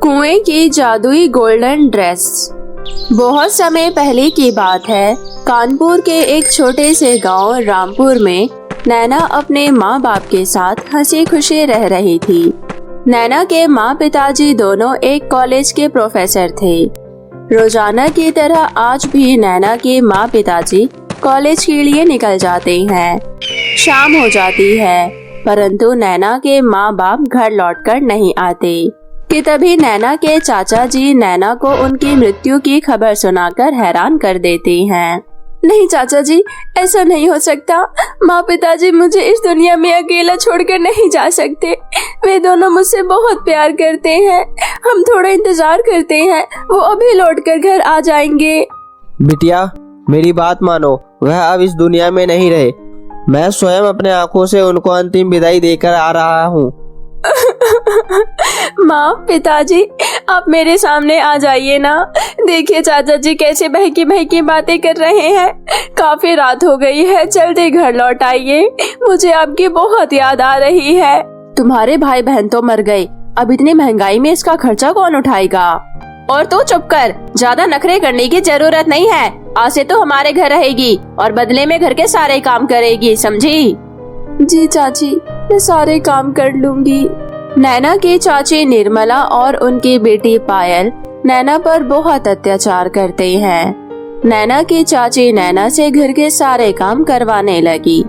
कुएं की जादुई गोल्डन ड्रेस। बहुत समय पहले की बात है। कानपुर के एक छोटे से गांव रामपुर में नैना अपने माँ बाप के साथ हंसी खुशी रह रही थी। नैना के माँ पिताजी दोनों एक कॉलेज के प्रोफेसर थे। रोजाना की तरह आज भी नैना के माँ पिताजी कॉलेज के लिए निकल जाते हैं। शाम हो जाती है, परंतु नैना के माँ बाप घर लौटकर नहीं आते कि तभी नैना के चाचा जी नैना को उनकी मृत्यु की खबर सुनाकर हैरान कर देते हैं। नहीं चाचा जी, ऐसा नहीं हो सकता। माँ पिताजी मुझे इस दुनिया में अकेला छोड़कर नहीं जा सकते। वे दोनों मुझसे बहुत प्यार करते हैं। हम थोड़ा इंतजार करते हैं, वो अभी लौटकर घर आ जाएंगे। बिटिया, मेरी बात मानो, वह अब इस दुनिया में नहीं रहे। मैं स्वयं अपने आंखों से उनको अंतिम विदाई देकर आ रहा हूँ। माँ पिताजी, आप मेरे सामने आ जाइए ना। देखिए चाचा जी कैसे बहकी बहकी बातें कर रहे हैं। काफी रात हो गई है, जल्दी घर लौट आइए। मुझे आपकी बहुत याद आ रही है। तुम्हारे भाई बहन तो मर गए, अब इतनी महंगाई में इसका खर्चा कौन उठाएगा? और तू चुप कर, ज्यादा नखरे करने की जरूरत नहीं है। आज से तो हमारे घर रहेगी और बदले में घर के सारे काम करेगी, समझी? जी चाची, मैं सारे काम कर लूंगी। नैना की चाची निर्मला और उनकी बेटी पायल नैना पर बहुत अत्याचार करते हैं। नैना की चाची नैना से घर के सारे काम करवाने लगी।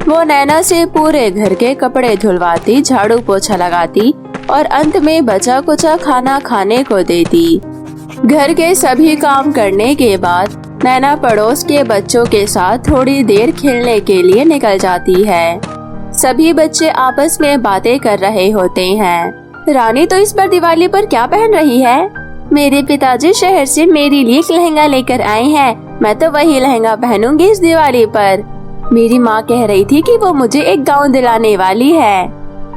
वो नैना से पूरे घर के कपड़े धुलवाती, झाड़ू पोछा लगाती और अंत में बचा कुचा खाना खाने को देती। घर के सभी काम करने के बाद नैना पड़ोस के बच्चों के साथ थोड़ी देर खेलने के लिए निकल जाती है। सभी बच्चे आपस में बातें कर रहे होते हैं। रानी तो इस बार दिवाली पर क्या पहन रही है? मेरे पिताजी शहर से मेरे लिए एक लहंगा लेकर आए हैं। मैं तो वही लहंगा पहनूंगी इस दिवाली पर। मेरी माँ कह रही थी कि वो मुझे एक गाउन दिलाने वाली है।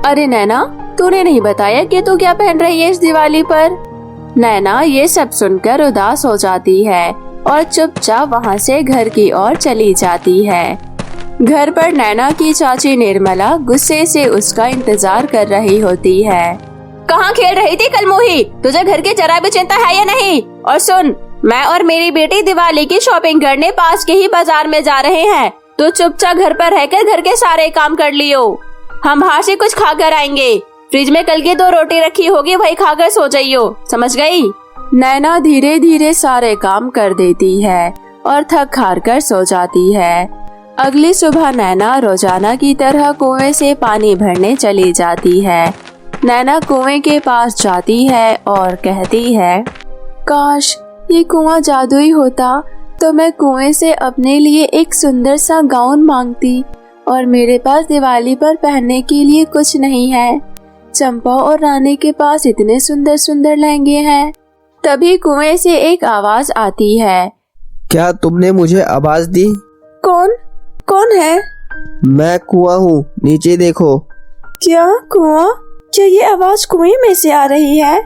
अरे नैना, तूने नहीं बताया कि तू क्या पहन रही है इस दिवाली पर? नैना ये सब सुनकर उदास हो जाती है और चुपचाप वहाँ से घर की ओर चली जाती है। घर पर नैना की चाची निर्मला गुस्से से उसका इंतजार कर रही होती है। कहाँ खेल रही थी कल मोही? तुझे घर की जरा भी चिंता है या नहीं? और सुन, मैं और मेरी बेटी दिवाली की शॉपिंग करने पास के ही बाजार में जा रहे हैं। तू चुपचाप घर पर रहकर घर के सारे काम कर लियो। हम बाहर से कुछ खाकर आएंगे। फ्रिज में कल की 2 रोटी रखी होगी, वही खाकर सो जाइयो, समझ गई? नैना धीरे धीरे सारे काम कर देती है और थक हार कर सो जाती है। अगली सुबह नैना रोजाना की तरह कुएं से पानी भरने चली जाती है। नैना कुएं के पास जाती है और कहती है, काश ये कुआं जादुई होता तो मैं कुएं से अपने लिए एक सुंदर सा गाउन मांगती। और मेरे पास दिवाली पर पहनने के लिए कुछ नहीं है। चंपा और रानी के पास इतने सुंदर सुंदर लहंगे हैं। तभी कुएं से एक आवाज आती है। क्या तुमने मुझे आवाज दी? कौन है? मैं कुआं हूँ, नीचे देखो। क्या कुआं? क्या ये आवाज कुएं में से आ रही है?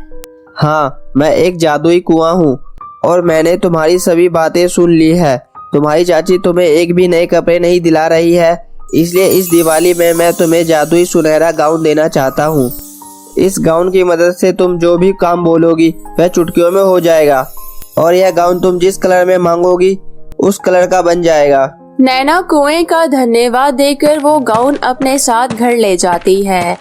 हाँ, मैं एक जादुई कुआं हूँ और मैंने तुम्हारी सभी बातें सुन ली है। तुम्हारी चाची तुम्हें एक भी नए कपड़े नहीं दिला रही है, इसलिए इस दिवाली में मैं तुम्हें जादुई सुनहरा गाउन देना चाहता हूँ। इस गाउन की मदद से तुम जो भी काम बोलोगी वह चुटकियों में हो जाएगा और यह गाउन तुम जिस कलर में मांगोगी उस कलर का बन जाएगा। नैना कुएं का धन्यवाद देकर वो गाउन अपने साथ घर ले जाती है।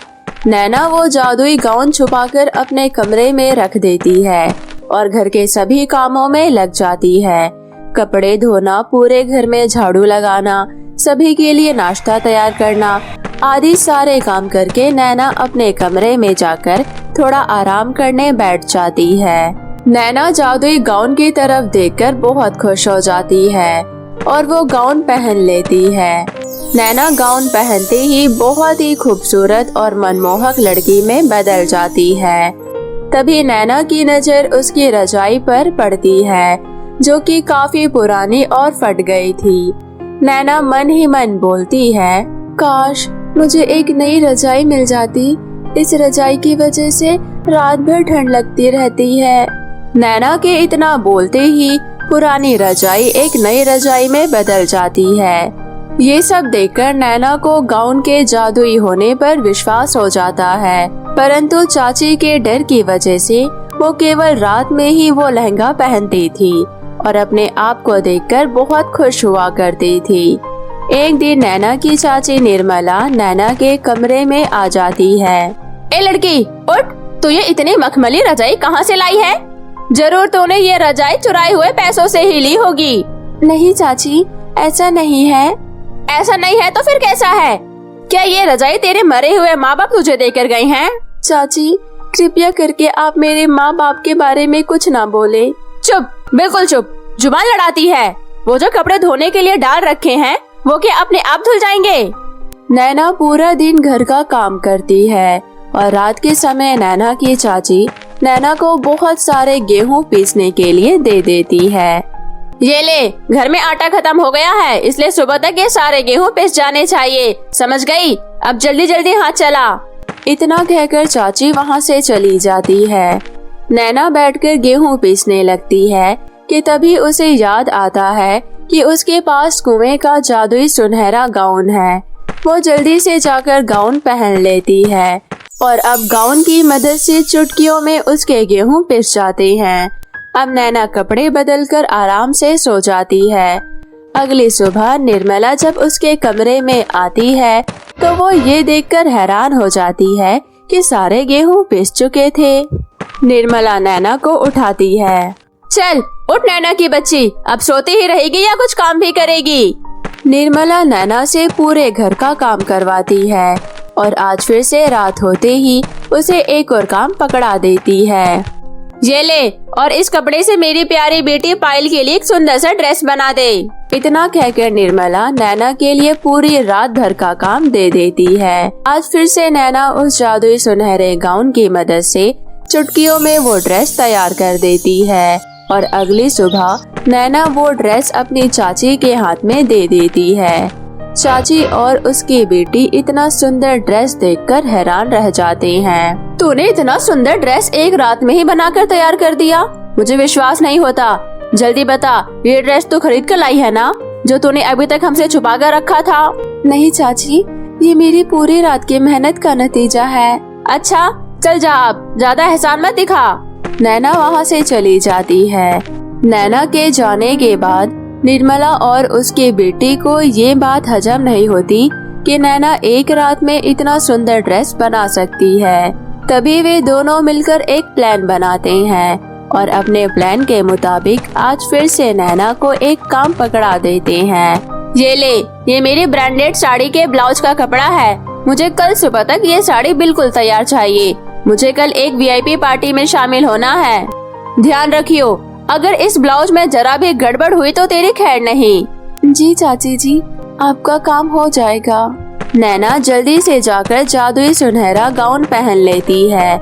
नैना वो जादुई गाउन छुपाकर अपने कमरे में रख देती है और घर के सभी कामों में लग जाती है। कपड़े धोना, पूरे घर में झाड़ू लगाना, सभी के लिए नाश्ता तैयार करना आदि सारे काम करके नैना अपने कमरे में जाकर थोड़ा आराम करने बैठ जाती है। नैना जादुई गाउन की तरफ देखकर बहुत खुश हो जाती है और वो गाउन पहन लेती है। नैना गाउन पहनते ही बहुत ही खूबसूरत और मनमोहक लड़की में बदल जाती है। तभी नैना की नजर उसकी रजाई पर पड़ती है, जो कि काफी पुरानी और फट गई थी। नैना मन ही मन बोलती है, काश मुझे एक नई रजाई मिल जाती। इस रजाई की वजह से रात भर ठंड लगती रहती है। नैना के इतना बोलते ही पुरानी रजाई एक नई रजाई में बदल जाती है। ये सब देखकर नैना को गाउन के जादुई होने पर विश्वास हो जाता है, परंतु चाची के डर की वजह से वो केवल रात में ही वो लहंगा पहनती थी और अपने आप को देखकर बहुत खुश हुआ करती थी। एक दिन नैना की चाची निर्मला नैना के कमरे में आ जाती है। ए लड़की उठ, तू ये इतनी मखमली रजाई कहाँ से लाई है? जरूर तूने ये रजाई चुराए हुए पैसों से ही ली होगी। नहीं चाची, ऐसा नहीं है। ऐसा नहीं है तो फिर कैसा है? क्या ये रजाई तेरे मरे हुए माँ बाप तुझे देकर गए हैं? चाची कृपया करके आप मेरे माँ बाप के बारे में कुछ ना बोले। चुप, बिल्कुल चुप, जुबान लड़ाती है। वो जो कपड़े धोने के लिए डाल रखे हैं वो क्या अपने आप धुल जाएंगे? नैना पूरा दिन घर का काम करती है और रात के समय नैना की चाची नैना को बहुत सारे गेहूं पीसने के लिए दे देती है। ये ले, घर में आटा खत्म हो गया है, इसलिए सुबह तक ये सारे गेहूं पिस जाने चाहिए, समझ गई? अब जल्दी जल्दी हाथ चला। इतना कहकर चाची वहाँ से चली जाती है। नैना बैठकर गेहूं पीसने लगती है कि तभी उसे याद आता है कि उसके पास कुएं का जादुई सुनहरा गाउन है। वो जल्दी से जाकर गाउन पहन लेती है और अब गाउन की मदद से चुटकियों में उसके गेहूं पिस जाते हैं। अब नैना कपड़े बदलकर आराम से सो जाती है। अगली सुबह निर्मला जब उसके कमरे में आती है तो वो ये देखकर हैरान हो जाती है कि सारे गेहूं पिस चुके थे। निर्मला नैना को उठाती है। चल उठ नैना की बच्ची, अब सोती ही रहेगी या कुछ काम भी करेगी? निर्मला नैना से पूरे घर का काम करवाती है और आज फिर से रात होते ही उसे एक और काम पकड़ा देती है। ये ले, और इस कपड़े से मेरी प्यारी बेटी पायल के लिए एक सुंदर सा ड्रेस बना दे। इतना कहकर निर्मला नैना के लिए पूरी रात भर का काम दे देती है। आज फिर से नैना उस जादुई सुनहरे गाउन की मदद से चुटकियों में वो ड्रेस तैयार कर देती है और अगली सुबह नैना वो ड्रेस अपनी चाची के हाथ में दे देती है। चाची और उसकी बेटी इतना सुंदर ड्रेस देखकर हैरान रह जाते हैं। तूने इतना सुंदर ड्रेस एक रात में ही बनाकर तैयार कर दिया? मुझे विश्वास नहीं होता। जल्दी बता, ये ड्रेस तू खरीद कर लाई है ना, जो तूने अभी तक हमसे छुपा कर रखा था? नहीं चाची, ये मेरी पूरी रात की मेहनत का नतीजा है। अच्छा चल जा, अब ज्यादा एहसान मत दिखा। नैना वहाँ से चली जाती है। नैना के जाने के बाद निर्मला और उसके बेटी को ये बात हजम नहीं होती कि नैना एक रात में इतना सुंदर ड्रेस बना सकती है। तभी वे दोनों मिलकर एक प्लान बनाते हैं और अपने प्लान के मुताबिक आज फिर से नैना को एक काम पकड़ा देते हैं। ये ले, ये मेरी ब्रांडेड साड़ी के ब्लाउज का कपड़ा है। मुझे कल सुबह तक ये साड़ी बिल्कुल तैयार चाहिए। मुझे कल एक VIP पार्टी में शामिल होना है। ध्यान रखियो, अगर इस ब्लाउज में जरा भी गड़बड़ हुई तो तेरी खैर नहीं। जी चाची जी, आपका काम हो जाएगा। नैना जल्दी से जाकर जादुई सुनहरा गाउन पहन लेती है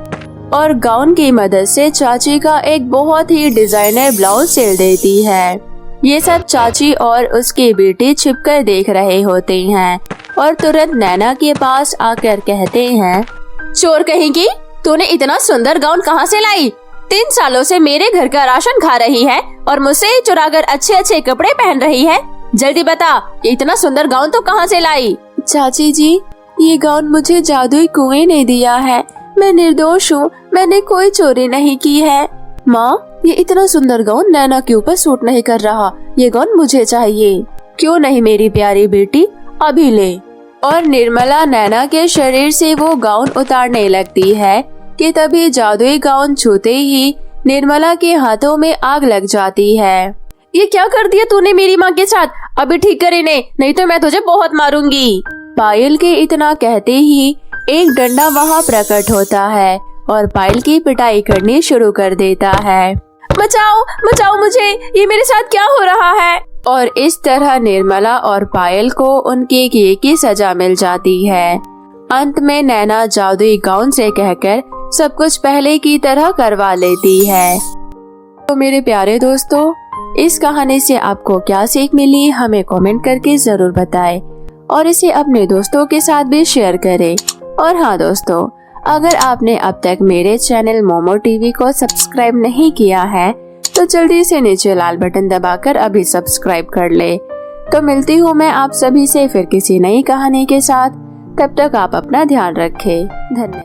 और गाउन की मदद से चाची का एक बहुत ही डिजाइनर ब्लाउज सिल देती है। ये सब चाची और उसकी बेटी छिपकर देख रहे होते हैं और तुरंत नैना के पास आकर कहते हैं, चोर कहेंगी, तूने इतना सुंदर गाउन कहाँ से लाई? 3 सालों से मेरे घर का राशन खा रही है और मुझसे ही चुराकर अच्छे अच्छे कपड़े पहन रही है। जल्दी बता, ये इतना सुंदर गाउन तो कहाँ से लाई? चाची जी, ये गाउन मुझे जादुई कुएं ने दिया है। मैं निर्दोष हूँ, मैंने कोई चोरी नहीं की है। माँ, ये इतना सुंदर गाउन नैना के ऊपर सूट नहीं कर रहा। ये गाउन मुझे चाहिए। क्यों नहीं मेरी प्यारी बेटी, अभी ले। और निर्मला नैना के शरीर से वो गाउन उतारने लगती है कि तभी जादुई गाउन छूते ही निर्मला के हाथों में आग लग जाती है। ये क्या कर दिया तूने मेरी माँ के साथ? अभी ठीक कर इन्हें, नहीं तो मैं तुझे बहुत मारूंगी। पायल के इतना कहते ही एक डंडा वहाँ प्रकट होता है और पायल की पिटाई करनी शुरू कर देता है। बचाओ बचाओ मुझे, ये मेरे साथ क्या हो रहा है? और इस तरह निर्मला और पायल को उनके किए की सजा मिल जाती है। अंत में नैना जादुई गाउन से कहकर सब कुछ पहले की तरह करवा लेती है। तो मेरे प्यारे दोस्तों, इस कहानी से आपको क्या सीख मिली हमें कमेंट करके जरूर बताएं और इसे अपने दोस्तों के साथ भी शेयर करें। और हाँ दोस्तों, अगर आपने अब तक मेरे चैनल मोमो टीवी को सब्सक्राइब नहीं किया है तो जल्दी से नीचे लाल बटन दबाकर अभी सब्सक्राइब कर ले। तो मिलती हूँ मैं आप सभी से फिर किसी नई कहानी के साथ। तब तक आप अपना ध्यान रखें। धन्यवाद।